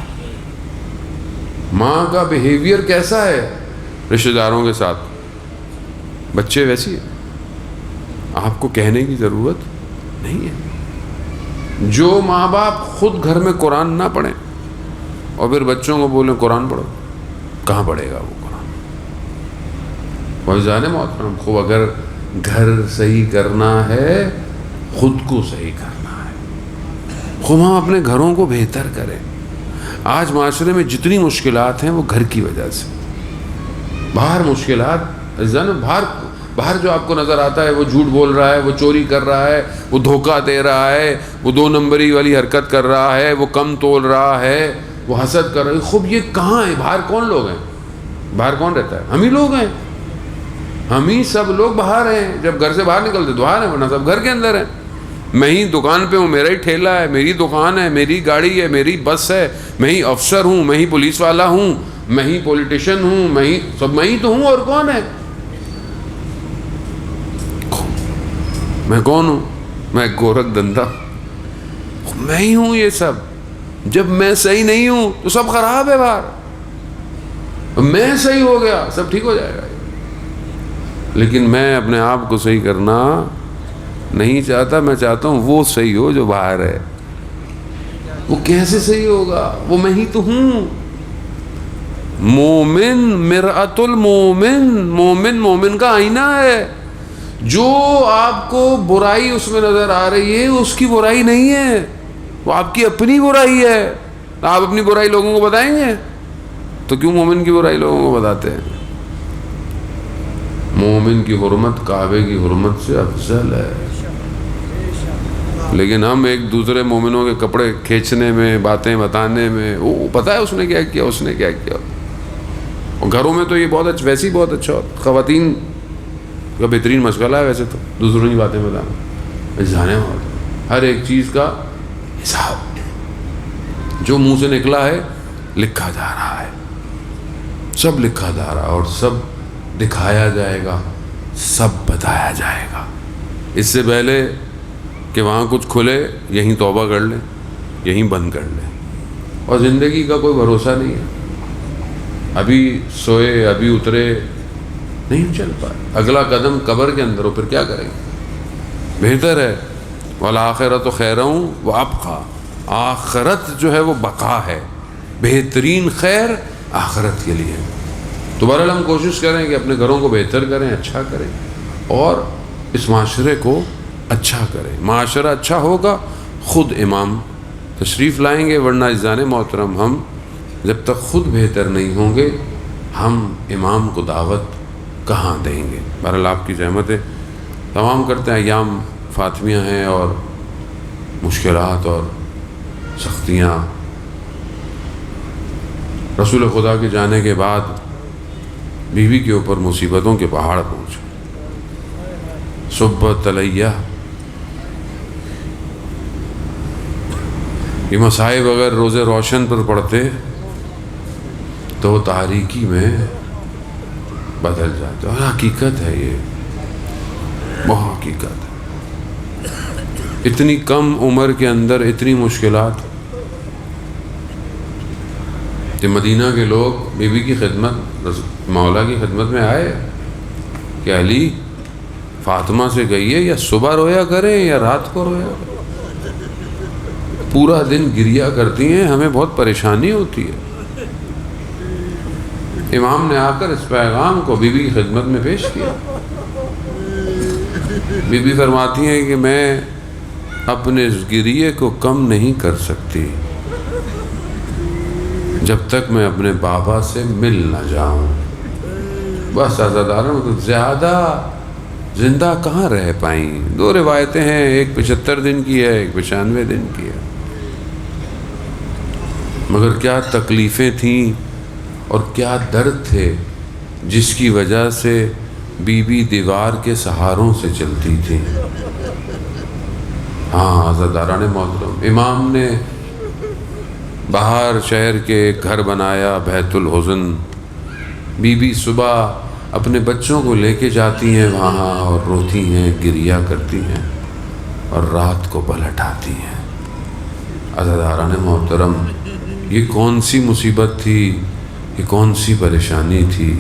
ماں کا بیہیویئر کیسا ہے رشتہ داروں کے ساتھ, بچے ویسی ہیں, آپ کو کہنے کی ضرورت نہیں ہے. جو ماں باپ خود گھر میں قرآن نہ پڑھیں اور پھر بچوں کو بولیں قرآن پڑھو, کہاں پڑھے گا وہ قرآن؟ فیضان محترم, خوب اگر گھر صحیح کرنا ہے خود کو صحیح کرنا ہے. خوب ہم اپنے گھروں کو بہتر کریں. آج معاشرے میں جتنی مشکلات ہیں وہ گھر کی وجہ سے. باہر مشکلات باہر جو آپ کو نظر آتا ہے وہ جھوٹ بول رہا ہے, وہ چوری کر رہا ہے, وہ دھوکہ دے رہا ہے, وہ 2 نمبری والی حرکت کر رہا ہے, وہ کم تول رہا ہے, وہ حسد کر رہا ہے. خوب یہ کہاں ہے؟ باہر کون لوگ ہیں؟ باہر کون رہتا ہے؟ ہم ہی لوگ ہیں, ہم ہی سب لوگ باہر ہیں. جب گھر سے باہر نکلتے تو باہر ہیں, ورنہ سب گھر کے اندر ہیں. میں ہی دکان پہ ہوں, میرا ہی ٹھیلا ہے, میری دکان ہے, میری گاڑی ہے, میری بس ہے, میں ہی افسر ہوں, میں ہی پولیس والا ہوں, میں ہی پولیٹیشین ہوں, میں ہی تو ہوں. اور کون ہے؟ میں کون ہوں؟ میں گورکھ دھندا, میں ہی ہوں یہ سب. جب میں صحیح نہیں ہوں تو سب خراب ہے باہر. میں صحیح ہو گیا سب ٹھیک ہو جائے گا. لیکن میں اپنے آپ کو صحیح کرنا نہیں چاہتا. میں چاہتا ہوں وہ صحیح ہو جو باہر ہے. وہ کیسے صحیح ہوگا؟ وہ میں ہی تو ہوں. مومن مرآت المومن, مومن کا آئینہ ہے. جو آپ کو برائی اس میں نظر آ رہی ہے اس کی برائی نہیں ہے, وہ آپ کی اپنی برائی ہے. آپ اپنی برائی لوگوں کو بتائیں گے تو کیوں مومن کی برائی لوگوں کو بتاتے ہیں؟ مومن کی حرمت کعبے کی حرمت سے افضل ہے. لیکن ہم ایک دوسرے مومنوں کے کپڑے کھینچنے میں، باتیں بتانے میں، وہ پتہ ہے اس نے کیا کیا، اس نے کیا کیا. اور گھروں میں تو یہ بہت ویسے ہی بہت اچھا ہوتا. خواتین کا بہترین مشغلہ ہے ویسے تو دوسروں کی باتیں بتانا، جانے والا ہر ایک چیز کا حساب، جو منہ سے نکلا ہے لکھا جا رہا ہے، سب لکھا جا رہا ہے، اور سب دکھایا جائے گا، سب بتایا جائے گا. اس سے پہلے کہ وہاں کچھ کھلے، یہیں توبہ کر لیں، یہیں بند کر لیں. اور زندگی کا کوئی بھروسہ نہیں ہے، ابھی سوئے ابھی اترے، نہیں چل پائے. اگلا قدم قبر کے اندر ہو، پھر کیا کریں گے؟ بہتر ہے وَالْآخِرَةُ خَيْرٌ وَأَبْقَىٰ، آخرت جو ہے وہ بقا ہے، بہترین خیر آخرت کے لیے. تو بہرحال ہم کوشش کریں کہ اپنے گھروں کو بہتر کریں، اچھا کریں، اور اس معاشرے کو اچھا کریں. معاشرہ اچھا ہوگا، خود امام تشریف لائیں گے، ورنہ عزیزان محترم ہم جب تک خود بہتر نہیں ہوں گے، ہم امام کو دعوت کہاں دیں گے؟ بہرحال آپ کی زحمتیں تمام کرتے ہیں. ایام فاطمیہ ہیں اور مشکلات اور سختیاں. رسول خدا کے جانے کے بعد بیوی کے اوپر مصیبتوں کے پہاڑ پہنچے. صبت علیہ، یہ مصائب اگر روز روشن پر پڑتے تو تاریکی میں بدل جاتا. اور حقیقت ہے، یہ بہت حقیقت ہے. اتنی کم عمر کے اندر اتنی مشکلات کہ مدینہ کے لوگ بیوی کی خدمت، مولا کی خدمت میں آئے کہ علی فاطمہ سے کہیے یا صبح رویا کریں یا رات کو رویا کریں، پورا دن گریا کرتی ہیں، ہمیں بہت پریشانی ہوتی ہے. امام نے آ کر اس پیغام کو بیوی کی خدمت میں پیش کیا. بیوی فرماتی ہیں کہ میں اپنے اس گریے کو کم نہیں کر سکتی جب تک میں اپنے بابا سے مل نہ جاؤں. بس عزاداروں کو زیادہ زندہ کہاں رہ پائیں. دو روایتیں ہیں، ایک 75 دن کی ہے، ایک 95 دن کی ہے. مگر کیا تکلیفیں تھیں اور کیا درد تھے جس کی وجہ سے بی بی دیوار کے سہاروں سے چلتی تھی. ہاں عزاداران محترم، امام نے باہر شہر کے ایک گھر بنایا، بیت الحزن. بی بی صبح اپنے بچوں کو لے کے جاتی ہیں وہاں اور روتی ہیں، گریا کرتی ہیں، اور رات کو پلٹ آتی ہیں. عزاداران محترم، یہ کون سی مصیبت تھی، یہ کون سی پریشانی تھی.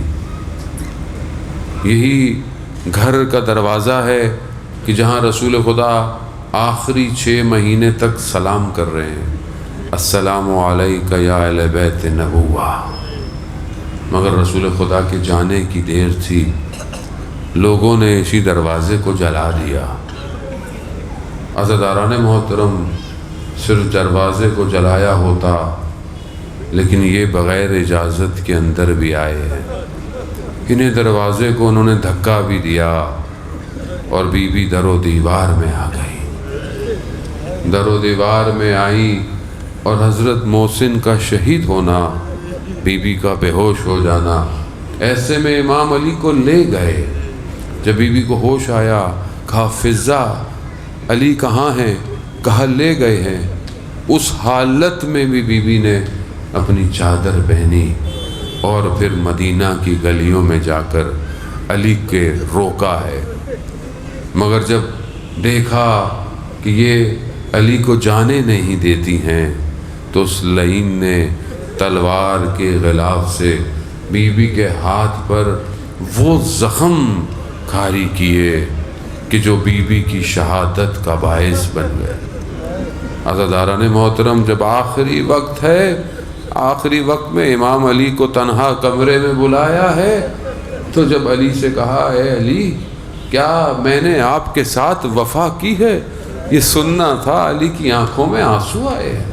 یہی گھر کا دروازہ ہے کہ جہاں رسول خدا آخری 6 مہینے تک سلام کر رہے ہیں، السلام علیک یا اہل بیت نبوہ. مگر رسول خدا کے جانے کی دیر تھی، لوگوں نے اسی دروازے کو جلا دیا. عزاداران محترم، صرف دروازے کو جلایا ہوتا، لیکن یہ بغیر اجازت کے اندر بھی آئے ہیں. انہیں دروازے کو انہوں نے دھکا بھی دیا اور بی بی در و دیوار میں آ گئی. در و دیوار میں آئی اور حضرت محسن کا شہید ہونا، بی بی کا بے ہوش ہو جانا. ایسے میں امام علی کو لے گئے. جب بی بی کو ہوش آیا، کہا فضہ علی کہاں ہیں؟ کہا لے گئے ہیں. اس حالت میں بھی بی بی نے اپنی چادر پہنی اور پھر مدینہ کی گلیوں میں جا کر علی کے روکا ہے. مگر جب دیکھا کہ یہ علی کو جانے نہیں دیتی ہیں تو اس لعین نے تلوار کے غلاف سے بی بی کے ہاتھ پر وہ زخم کھاری کیے کہ جو بی بی کی شہادت کا باعث بن گئے. عزاداران محترم، جب آخری وقت ہے، آخری وقت میں امام علی کو تنہا کمرے میں بلایا ہے، تو جب علی سے کہا اے علی، کیا میں نے آپ کے ساتھ وفا کی ہے؟ یہ سننا تھا. علی کی آنکھوں میں آنسو آئے ہیں.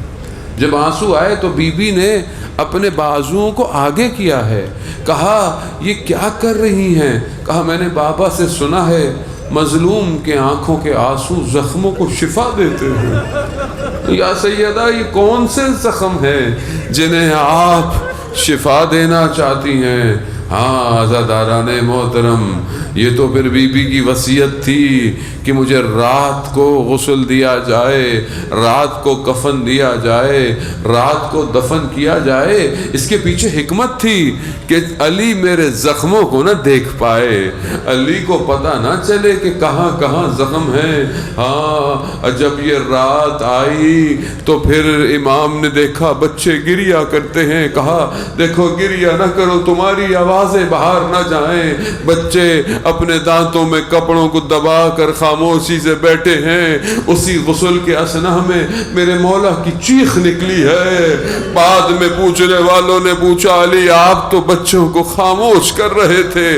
جب آنسو آئے تو بی بی نے اپنے بازوؤں کو آگے کیا ہے. کہا یہ کیا کر رہی ہیں؟ کہا میں نے بابا سے سنا ہے مظلوم کے آنکھوں کے آنسو زخموں کو شفا دیتے ہیں۔ یا سیدہ یہ کون سے زخم ہیں جنہیں آپ شفا دینا چاہتی ہیں؟ ہاں عزاداران محترم، یہ تو پھر بی بی کی وصیت تھی کہ مجھے رات کو غسل دیا جائے، رات کو کفن دیا جائے، رات کو دفن کیا جائے۔ اس کے پیچھے حکمت تھی کہ علی میرے زخموں کو نہ دیکھ پائے، علی کو پتہ نہ چلے کہ کہاں کہاں زخم ہیں۔ ہاں جب یہ رات آئی تو پھر امام نے دیکھا بچے گریا کرتے ہیں، کہا دیکھو گریا نہ کرو، تمہاری آوازیں باہر نہ جائیں۔ بچے اپنے دانتوں میں کپڑوں کو دبا کر خاموشی سے بیٹھے ہیں۔ اسی غسل کے اثنا میں میرے مولا کی چیخ نکلی ہے۔ بعد میں پوچھنے والوں نے پوچھا علی آپ تو بچوں کو خاموش کر رہے تھے،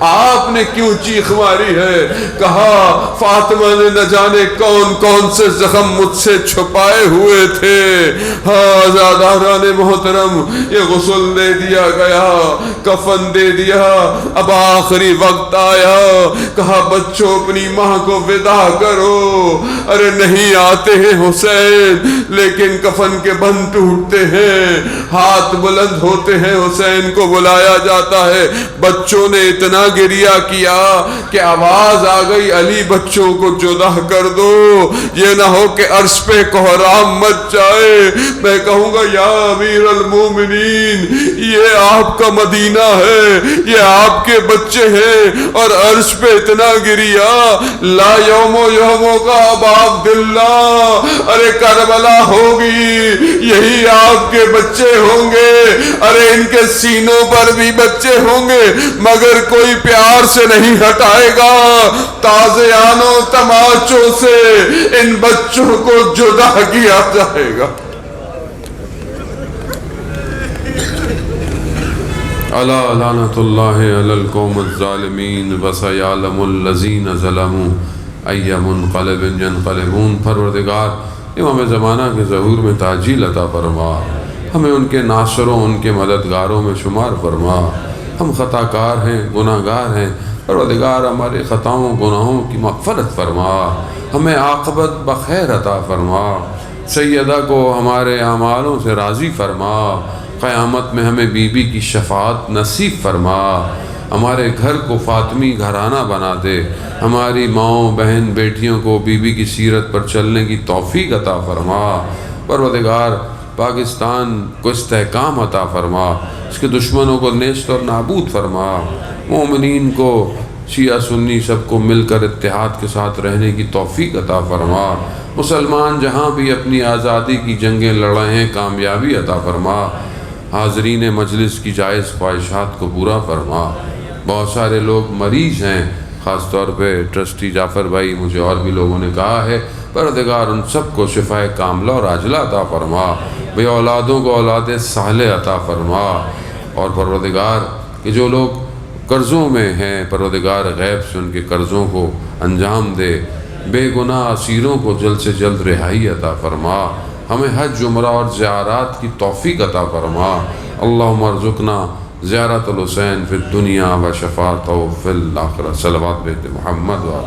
آپ نے کیوں چیخ ماری ہے؟ کہا فاطمہ نے نہ جانے کون کون سے زخم مجھ سے چھپائے ہوئے تھے۔ ہاں عزاداران محترم، یہ غسل دے دیا گیا، کفن دے دیا، اب آخری وقت آیا، کہا بچوں اپنی ماں کو ودا کرو۔ ارے نہیں آتے ہیں حسین، لیکن کفن کے بند ٹوٹتے ہیں، ہاتھ بلند ہوتے ہیں، حسین کو بلایا جاتا ہے۔ بچوں نے اتنا گریہ کیا کہ آواز آ گئی علی بچوں کو جدا کر دو، یہ نہ ہو کہ عرش پہ کوہرام مچ جائے۔ میں کہوں گا یا امیر المومنین، یہ آپ کا مدینہ ہے، یہ آپ کے بچے ہیں، اور عرش پہ اتنا گریا، لا یوم یوموں کا اب عبداللہ، ارے کربلا ہوگی، یہی آپ کے بچے ہوں گے، ارے ان کے سینوں پر بھی بچے ہوں گے، مگر کوئی پیار سے نہیں ہٹائے گا، تازیانوں تماچوں سے ان بچوں کو جدا کیا جائے گا۔ الا لعنت اللہ علی القوم الظالمین وسیعلم الذین ظلموا ای منقلب ینقلبون۔ پروردگار امام زمانہ کے ظہور میں تعجیل عطا فرما، ہمیں ان کے ناصروں ان کے مددگاروں میں شمار فرما۔ ہم خطا کار ہیں، گناہ گار ہیں، پروردگار ہمارے خطاؤں گناہوں کی مغفرت فرما، ہمیں عاقبت بخیر عطا فرما، سیدہ کو ہمارے اعمالوں سے راضی فرما، قیامت میں ہمیں بی بی کی شفاعت نصیب فرما، ہمارے گھر کو فاطمی گھرانہ بنا دے، ہماری ماؤں بہن بیٹیوں کو بی بی کی سیرت پر چلنے کی توفیق عطا فرما۔ پروردگار پاکستان کو استحکام عطا فرما، اس کے دشمنوں کو نیست اور نابود فرما، مومنین کو شیعہ سنی سب کو مل کر اتحاد کے ساتھ رہنے کی توفیق عطا فرما، مسلمان جہاں بھی اپنی آزادی کی جنگیں لڑے ہیں کامیابی عطا فرما، حاضرین مجلس کی جائز خواہشات کو پورا فرما۔ بہت سارے لوگ مریض ہیں، خاص طور پہ ٹرسٹی جعفر بھائی، مجھے اور بھی لوگوں نے کہا ہے، پروردگار ان سب کو شفاء کاملہ اور عاجلہ عطا فرما، بے اولادوں کو اولاد صالح عطا فرما، اور پروردگار کہ جو لوگ قرضوں میں ہیں پروردگار غیب سے ان کے قرضوں کو انجام دے، بے گناہ اسیروں کو جلد سے جلد رہائی عطا فرما، ہمیں حج عمرہ اور زیارات کی توفیق عطا فرما۔ اللہم ارزقنا زیارت الحسین فی الدنیا و شفاعتہ فی الآخرہ۔ صلوات بیت محمد و